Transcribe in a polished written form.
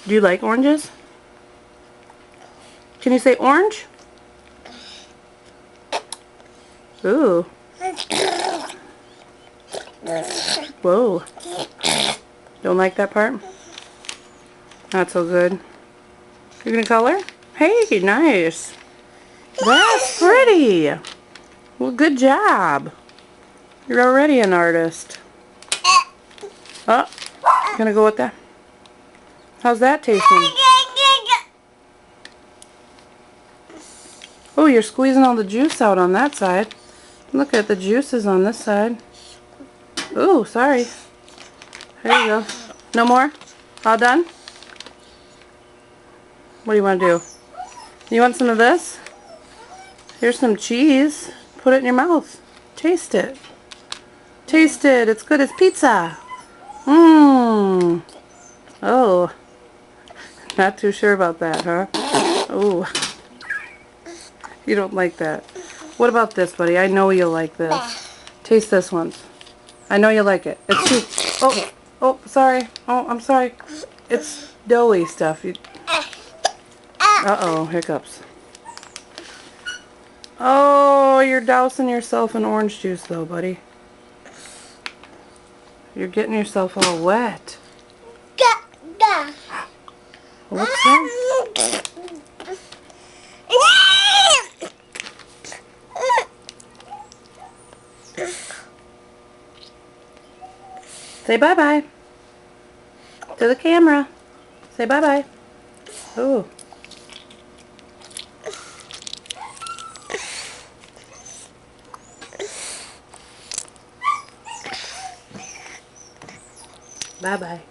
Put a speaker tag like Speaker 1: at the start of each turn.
Speaker 1: Do you like oranges? Can you say orange? Ooh. Whoa. Don't like that part? Not so good. You're gonna color? Hey, nice. That's pretty. Well, good job. You're already an artist. Oh, gonna go with that. How's that tasting? Oh, you're squeezing all the juice out on that side. Look at the juices on this side. Ooh, sorry. There you go. No more? All done? What do you want to do? You want some of this? Here's some cheese. Put it in your mouth. Taste it. Taste it. It's good as pizza. Mmm. Oh. Not too sure about that, huh? Oh. You don't like that. What about this, buddy? I know you'll like this. Taste this one. I know you like it. It's too... Oh. Oh, sorry. Oh, I'm sorry. It's doughy stuff. Uh-oh. Hiccups. Oh, you're dousing yourself in orange juice, though, buddy. You're getting yourself all wet. What's that? Say bye-bye to the camera. Say bye-bye. Oh. Bye-bye.